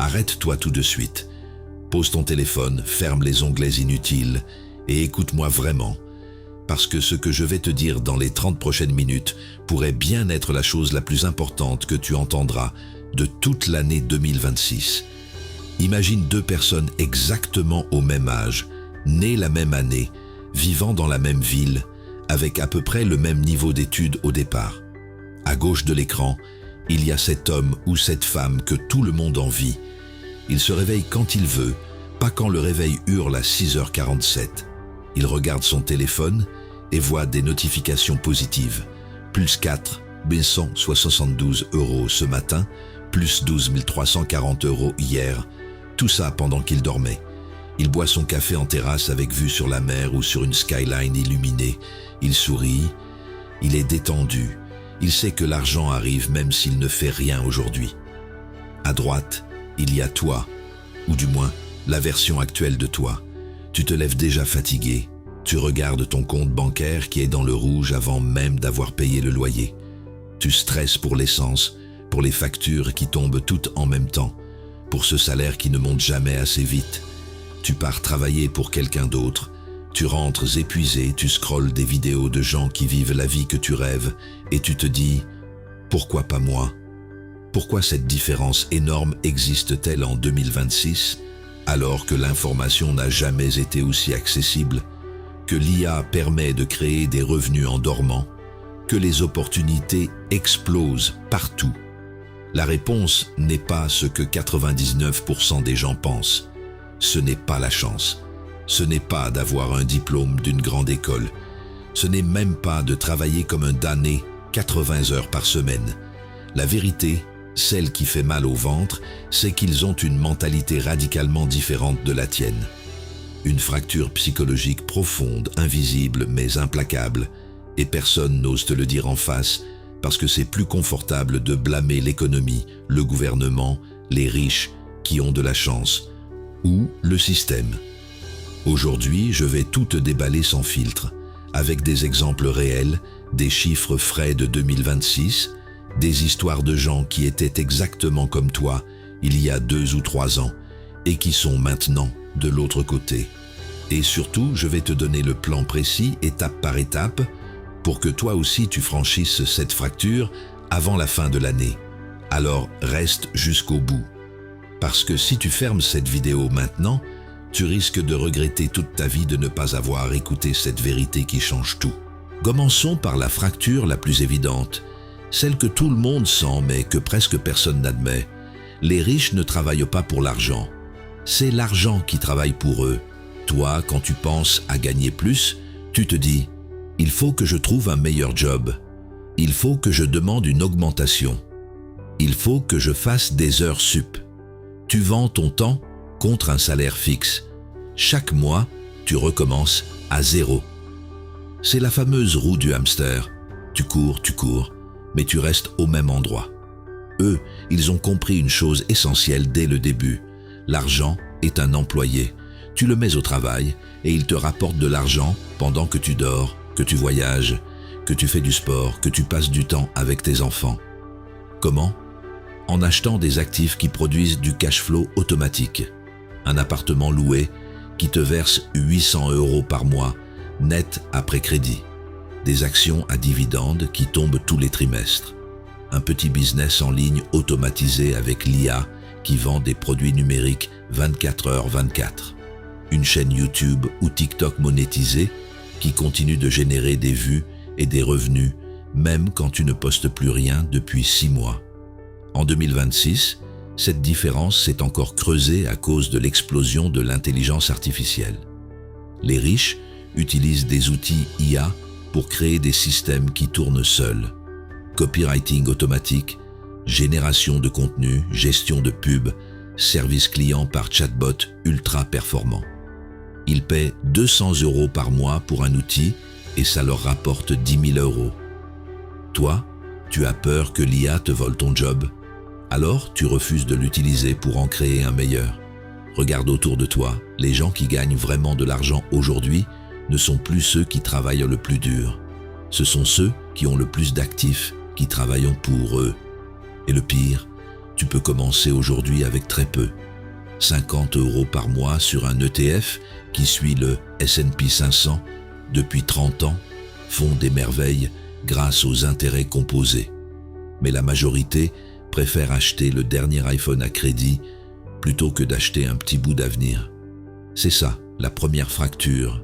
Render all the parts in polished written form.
arrête-toi tout de suite. Pose ton téléphone, ferme les onglets inutiles et écoute-moi vraiment. Parce que ce que je vais te dire dans les 30 prochaines minutes pourrait bien être la chose la plus importante que tu entendras de toute l'année 2026. Imagine deux personnes exactement au même âge, nées la même année, vivant dans la même ville, avec à peu près le même niveau d'études au départ. À gauche de l'écran, il y a cet homme ou cette femme que tout le monde envie. Il se réveille quand il veut, pas quand le réveil hurle à 6h47. Il regarde son téléphone et voit des notifications positives. Plus 4 172 € ce matin, plus 12 340 € hier, tout ça pendant qu'il dormait. Il boit son café en terrasse avec vue sur la mer ou sur une skyline illuminée. Il sourit, il est détendu. Il sait que l'argent arrive même s'il ne fait rien aujourd'hui. À droite, il y a toi, ou du moins la version actuelle de toi. Tu te lèves déjà fatigué. Tu regardes ton compte bancaire qui est dans le rouge avant même d'avoir payé le loyer. Tu stresses pour l'essence, pour les factures qui tombent toutes en même temps, pour ce salaire qui ne monte jamais assez vite. Tu pars travailler pour quelqu'un d'autre. Tu rentres épuisé, tu scrolles des vidéos de gens qui vivent la vie que tu rêves et tu te dis « Pourquoi pas moi ?» Pourquoi cette différence énorme existe-t-elle en 2026 alors que l'information n'a jamais été aussi accessible, que l'IA permet de créer des revenus en dormant, que les opportunités explosent partout? La réponse n'est pas ce que 99% des gens pensent. Ce n'est pas la chance. Ce n'est pas d'avoir un diplôme d'une grande école. Ce n'est même pas de travailler comme un damné 80 heures par semaine. La vérité, celle qui fait mal au ventre, c'est qu'ils ont une mentalité radicalement différente de la tienne. Une fracture psychologique profonde, invisible mais implacable, et personne n'ose te le dire en face parce que c'est plus confortable de blâmer l'économie, le gouvernement, les riches qui ont de la chance, ou le système. Aujourd'hui, je vais tout te déballer sans filtre, avec des exemples réels, des chiffres frais de 2026, des histoires de gens qui étaient exactement comme toi il y a 2 ou 3 ans et qui sont maintenant de l'autre côté. Et surtout, je vais te donner le plan précis, étape par étape, pour que toi aussi tu franchisses cette fracture avant la fin de l'année. Alors reste jusqu'au bout. Parce que si tu fermes cette vidéo maintenant, tu risques de regretter toute ta vie de ne pas avoir écouté cette vérité qui change tout. Commençons par la fracture la plus évidente, celle que tout le monde sent mais que presque personne n'admet. Les riches ne travaillent pas pour l'argent. C'est l'argent qui travaille pour eux. Toi, quand tu penses à gagner plus, tu te dis « Il faut que je trouve un meilleur job. Il faut que je demande une augmentation. Il faut que je fasse des heures sup. » Tu vends ton temps contre un salaire fixe. Chaque mois, tu recommences à zéro. C'est la fameuse roue du hamster. Tu cours, mais tu restes au même endroit. Eux, ils ont compris une chose essentielle dès le début. L'argent est un employé. Tu le mets au travail et il te rapporte de l'argent pendant que tu dors, que tu voyages, que tu fais du sport, que tu passes du temps avec tes enfants. Comment ? En achetant des actifs qui produisent du cash flow automatique. Un appartement loué qui te verse 800 € par mois, net après crédit. Des actions à dividendes qui tombent tous les trimestres. Un petit business en ligne automatisé avec l'IA qui vend des produits numériques 24h/24. Une chaîne YouTube ou TikTok monétisée qui continue de générer des vues et des revenus même quand tu ne postes plus rien depuis 6 mois. En 2026, cette différence s'est encore creusée à cause de l'explosion de l'intelligence artificielle. Les riches utilisent des outils IA pour créer des systèmes qui tournent seuls. Copywriting automatique, génération de contenu, gestion de pubs, service client par chatbot ultra performant. Ils paient 200 € par mois pour un outil et ça leur rapporte 10 000 €. Toi, tu as peur que l'IA te vole ton job. Alors, tu refuses de l'utiliser pour en créer un meilleur. Regarde autour de toi, les gens qui gagnent vraiment de l'argent aujourd'hui ne sont plus ceux qui travaillent le plus dur. Ce sont ceux qui ont le plus d'actifs, qui travaillent pour eux. Et le pire, Tu peux commencer aujourd'hui avec très peu. 50 € par mois sur un ETF qui suit le S&P 500 depuis 30 ans font des merveilles grâce aux intérêts composés. Mais la majorité préfère acheter le dernier iPhone à crédit plutôt que d'acheter un petit bout d'avenir. C'est ça, la première fracture,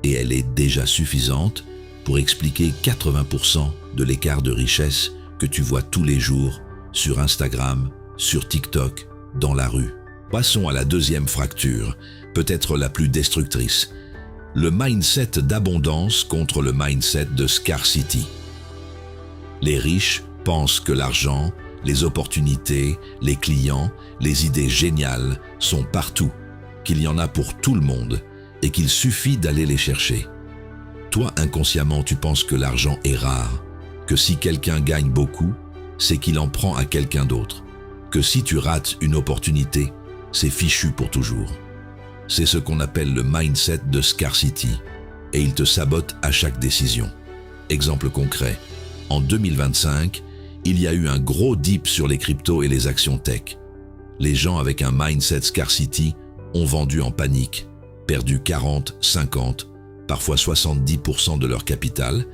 et elle est déjà suffisante pour expliquer 80% de l'écart de richesse que tu vois tous les jours sur Instagram, sur TikTok, dans la rue. Passons à la deuxième fracture, peut-être la plus destructrice. Le mindset d'abondance contre le mindset de scarcity. Les riches pensent que l'argent, les opportunités, les clients, les idées géniales sont partout, qu'il y en a pour tout le monde et qu'il suffit d'aller les chercher. Toi, inconsciemment, tu penses que l'argent est rare, que si quelqu'un gagne beaucoup, c'est qu'il en prend à quelqu'un d'autre, que si tu rates une opportunité, c'est fichu pour toujours. C'est ce qu'on appelle le mindset de scarcity, et il te sabote à chaque décision. Exemple concret, en 2025, il y a eu un gros dip sur les cryptos et les actions tech. Les gens avec un mindset scarcity ont vendu en panique, perdu 40, 50, parfois 70% de leur capital,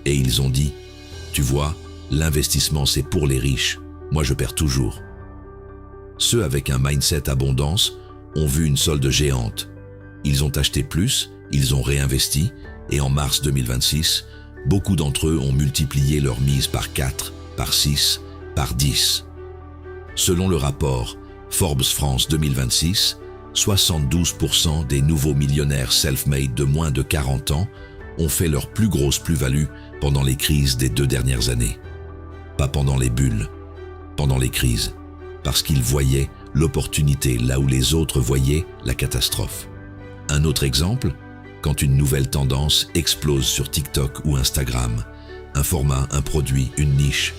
et ils ont dit « Tu vois, l'investissement c'est pour les riches, moi je perds toujours ». Ceux avec un mindset abondance ont vu une solde géante. Ils ont acheté plus, ils ont réinvesti, et en mars 2026, beaucoup d'entre eux ont multiplié leur mise par 4, par 6, par 10. Selon le rapport Forbes France 2026, 72% des nouveaux millionnaires self-made de moins de 40 ans ont fait leur plus grosse plus-value pendant les crises des 2 dernières années. Pas pendant les bulles, pendant les crises, parce qu'ils voyaient l'opportunité là où les autres voyaient la catastrophe. Un autre exemple, quand une nouvelle tendance explose sur TikTok ou Instagram, un format, un produit, une niche,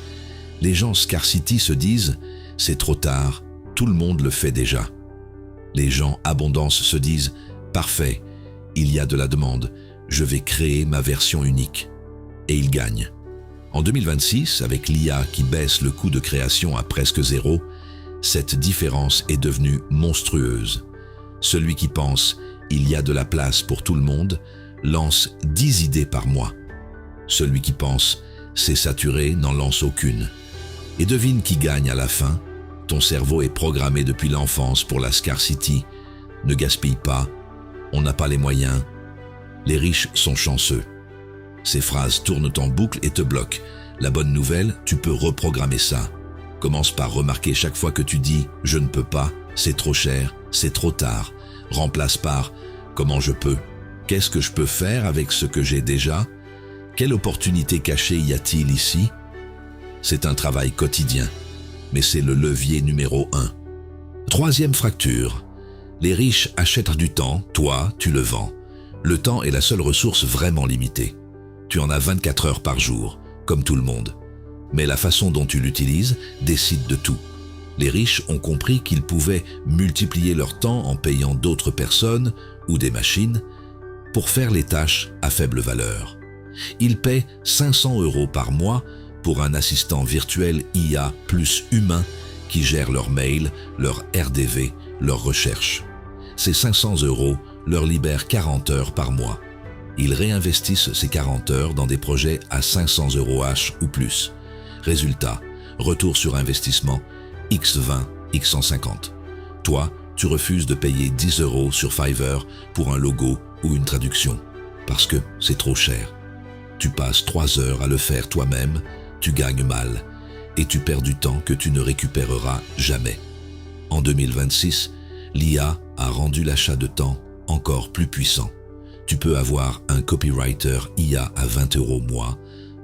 les gens scarcity se disent « c'est trop tard, tout le monde le fait déjà ». Les gens abondance se disent « parfait, il y a de la demande, je vais créer ma version unique ». Et ils gagnent. En 2026, avec l'IA qui baisse le coût de création à presque zéro, cette différence est devenue monstrueuse. Celui qui pense « il y a de la place pour tout le monde » lance 10 idées par mois. Celui qui pense « c'est saturé » n'en lance aucune. Et devine qui gagne à la fin. Ton cerveau est programmé depuis l'enfance pour la scarcity. Ne gaspille pas, on n'a pas les moyens. Les riches sont chanceux. Ces phrases tournent en boucle et te bloquent. La bonne nouvelle, tu peux reprogrammer ça. Commence par remarquer chaque fois que tu dis « je ne peux pas »,« c'est trop cher »,« c'est trop tard ». Remplace par « comment je peux »,« qu'est-ce que je peux faire avec ce que j'ai déjà ?»« Quelle opportunité cachée y a-t-il ici ?» C'est un travail quotidien, mais c'est le levier numéro 1. Troisième fracture. Les riches achètent du temps, toi, tu le vends. Le temps est la seule ressource vraiment limitée. Tu en as 24 heures par jour, comme tout le monde. Mais la façon dont tu l'utilises décide de tout. Les riches ont compris qu'ils pouvaient multiplier leur temps en payant d'autres personnes ou des machines pour faire les tâches à faible valeur. Ils paient 500 € par mois pour un assistant virtuel IA plus humain qui gère leurs mails, leur RDV, leurs recherches. Ces 500 € leur libèrent 40 heures par mois. Ils réinvestissent ces 40 heures dans des projets à 500 € H ou plus. Résultat, retour sur investissement, X20, X150. Toi, tu refuses de payer 10 € sur Fiverr pour un logo ou une traduction, parce que c'est trop cher. Tu passes 3 heures à le faire toi-même, tu gagnes mal, et tu perds du temps que tu ne récupéreras jamais. En 2026, l'IA a rendu l'achat de temps encore plus puissant. Tu peux avoir un copywriter IA à 20 € mois,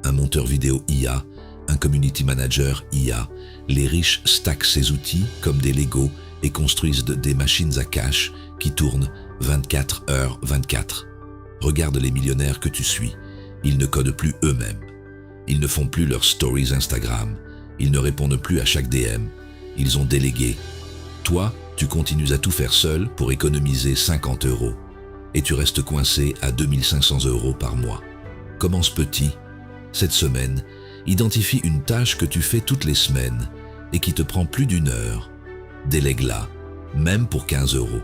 un monteur vidéo IA, un community manager IA. Les riches stackent ces outils comme des Lego et construisent des machines à cash qui tournent 24h/24. Regarde les millionnaires que tu suis. Ils ne codent plus eux-mêmes. Ils ne font plus leurs stories Instagram. Ils ne répondent plus à chaque DM. Ils ont délégué. Toi, tu continues à tout faire seul pour économiser 50 €. Et tu restes coincé à 2500 € par mois. Commence petit. Cette semaine, identifie une tâche que tu fais toutes les semaines et qui te prend plus d'1 heure, délègue-la, même pour 15 euros.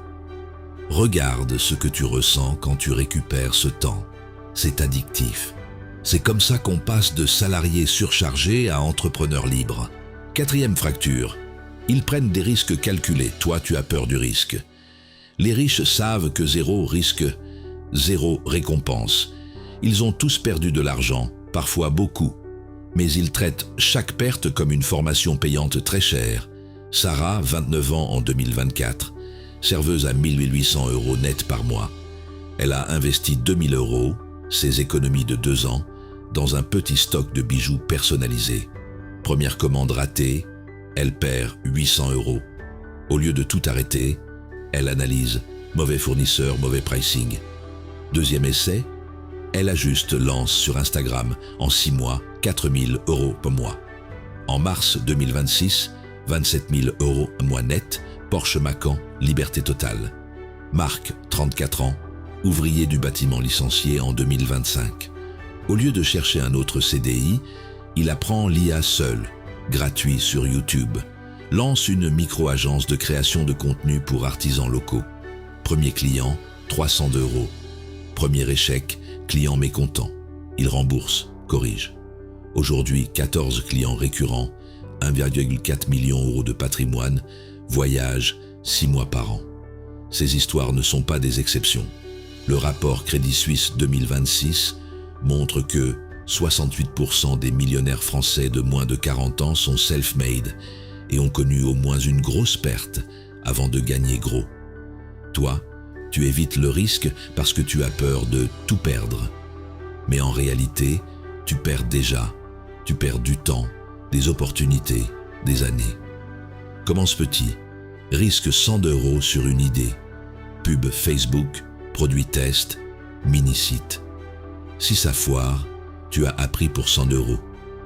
Regarde ce que tu ressens quand tu récupères ce temps. C'est addictif. C'est comme ça qu'on passe de salarié surchargé à entrepreneur libre. 4e fracture. Ils prennent des risques calculés. Toi, tu as peur du risque. Les riches savent que 0 risque, 0 récompense. Ils ont tous perdu de l'argent, parfois beaucoup. Mais ils traitent chaque perte comme une formation payante très chère. Sarah, 29 ans en 2024, serveuse à 1 800 € net par mois. Elle a investi 2 000 €, ses économies de 2 ans, dans un petit stock de bijoux personnalisés. Première commande ratée, elle perd 800 €. Au lieu de tout arrêter, elle analyse mauvais fournisseur, mauvais pricing. Deuxième essai, elle ajuste lance sur Instagram en 6 mois, 4 000 € par mois. En mars 2026, 27 000 € un mois net, Porsche Macan, liberté totale. Marc, 34 ans, ouvrier du bâtiment licencié en 2025. Au lieu de chercher un autre CDI, il apprend l'IA seul, gratuit sur YouTube. Lance une micro-agence de création de contenu pour artisans locaux. Premier client, 300 €. Premier échec, client mécontent. Il rembourse, corrige. Aujourd'hui, 14 clients récurrents, 1,4 million € de patrimoine, voyage 6 mois par an. Ces histoires ne sont pas des exceptions. Le rapport Crédit Suisse 2026 montre que 68% des millionnaires français de moins de 40 ans sont self-made et ont connu au moins une grosse perte avant de gagner gros. Toi, tu évites le risque parce que tu as peur de tout perdre. Mais en réalité, tu perds déjà. Tu perds du temps, des opportunités, des années. Commence petit. Risque 100 € sur une idée. Pub Facebook, produit test, mini-site. Si ça foire, tu as appris pour 100 €.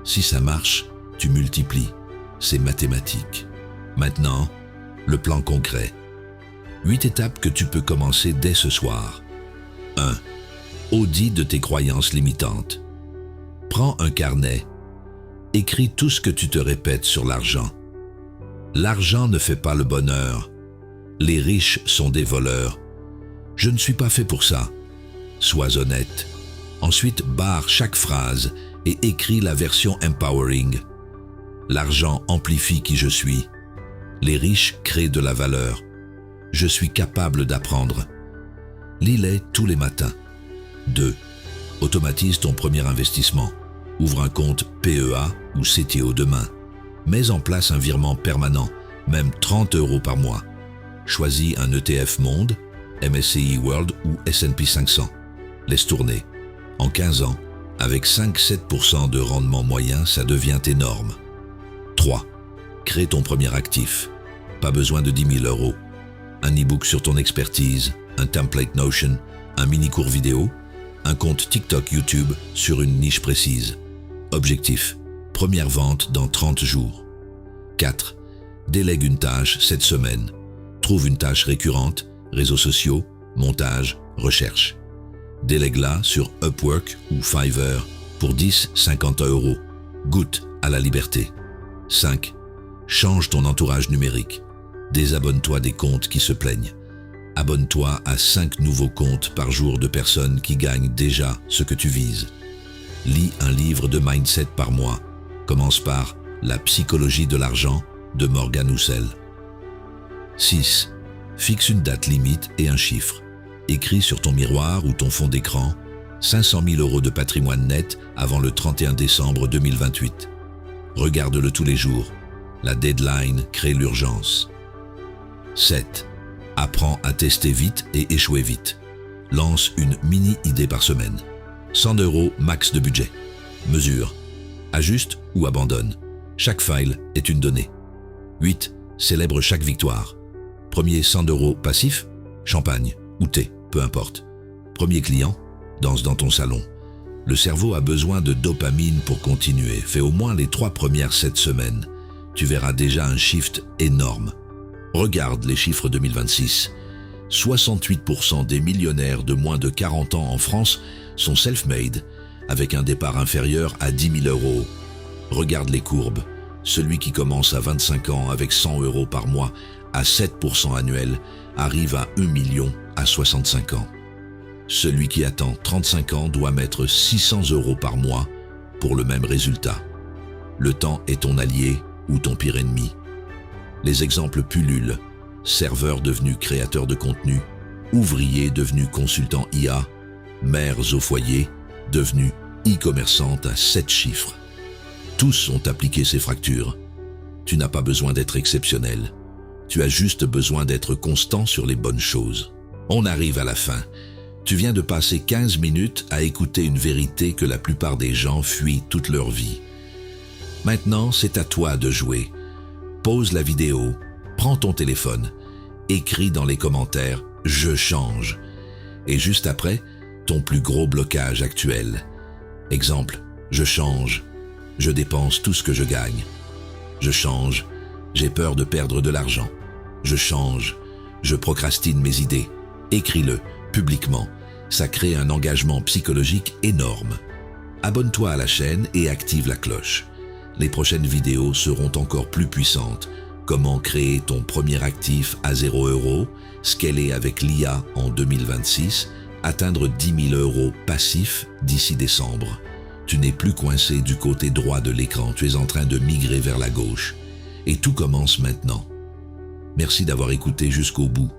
Si ça marche, tu multiplies. C'est mathématique. Maintenant, le plan concret. 8 étapes que tu peux commencer dès ce soir. 1. Audit de tes croyances limitantes. Prends un carnet. Écris tout ce que tu te répètes sur l'argent. L'argent ne fait pas le bonheur. Les riches sont des voleurs. Je ne suis pas fait pour ça. Sois honnête. Ensuite, barre chaque phrase et écris la version empowering. L'argent amplifie qui je suis. Les riches créent de la valeur. Je suis capable d'apprendre. Lis-les tous les matins. 2. Automatise ton premier investissement. Ouvre un compte PEA ou CTO demain. Mets en place un virement permanent, même 30 € par mois. Choisis un ETF Monde, MSCI World ou S&P 500. Laisse tourner. En 15 ans, avec 5-7% de rendement moyen, ça devient énorme. 3. Crée ton premier actif. Pas besoin de 10 000 €. Un e-book sur ton expertise, un template Notion, un mini-cours vidéo, un compte TikTok YouTube sur une niche précise. Objectif. Première vente dans 30 jours. 4. Délègue une tâche cette semaine. Trouve une tâche récurrente, réseaux sociaux, montage, recherche. Délègue-la sur Upwork ou Fiverr pour 10-50 €. Goûte à la liberté. 5. Change ton entourage numérique. Désabonne-toi des comptes qui se plaignent. Abonne-toi à 5 nouveaux comptes par jour de personnes qui gagnent déjà ce que tu vises. Lis un livre de mindset par mois. Commence par La psychologie de l'argent de Morgan Housel. 6. Fixe une date limite et un chiffre. Écris sur ton miroir ou ton fond d'écran 500 000 € de patrimoine net avant le 31 décembre 2028. Regarde-le tous les jours. La deadline crée l'urgence. 7. Apprends à tester vite et échouer vite. Lance une mini-idée par semaine. 100 € max de budget. Mesure. Ajuste ou abandonne. Chaque file est une donnée. 8. Célèbre chaque victoire. Premier 100 € passif, champagne ou thé, peu importe. Premier client, danse dans ton salon. Le cerveau a besoin de dopamine pour continuer. Fais au moins les 3 premières cette semaine. Tu verras déjà un shift énorme. Regarde les chiffres 2026. 68% des millionnaires de moins de 40 ans en France sont self-made, avec un départ inférieur à 10 000 €. Regarde les courbes. Celui qui commence à 25 ans avec 100 € par mois à 7% annuel arrive à 1 million à 65 ans. Celui qui attend 35 ans doit mettre 600 € par mois pour le même résultat. Le temps est ton allié ou ton pire ennemi. Les exemples pullulent. Serveurs devenus créateurs de contenu, ouvriers devenus consultants IA, mères au foyer devenues e-commerçantes à 7 chiffres. Tous ont appliqué ces fractures. Tu n'as pas besoin d'être exceptionnel. Tu as juste besoin d'être constant sur les bonnes choses. On arrive à la fin. Tu viens de passer 15 minutes à écouter une vérité que la plupart des gens fuient toute leur vie. Maintenant, c'est à toi de jouer. Pause la vidéo, prends ton téléphone, écris dans les commentaires « Je change » et juste après, ton plus gros blocage actuel. Exemple, je change, je dépense tout ce que je gagne. Je change, j'ai peur de perdre de l'argent. Je change, je procrastine mes idées. Écris-le publiquement, ça crée un engagement psychologique énorme. Abonne-toi à la chaîne et active la cloche. Les prochaines vidéos seront encore plus puissantes. Comment créer ton premier actif à 0 €, scaler avec l'IA en 2026, atteindre 10 000 € passifs d'ici décembre. Tu n'es plus coincé du côté droit de l'écran, tu es en train de migrer vers la gauche. Et tout commence maintenant. Merci d'avoir écouté jusqu'au bout.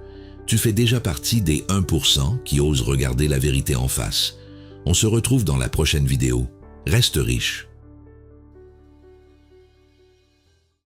Tu fais déjà partie des 1% qui osent regarder la vérité en face. On se retrouve dans la prochaine vidéo. Reste riche.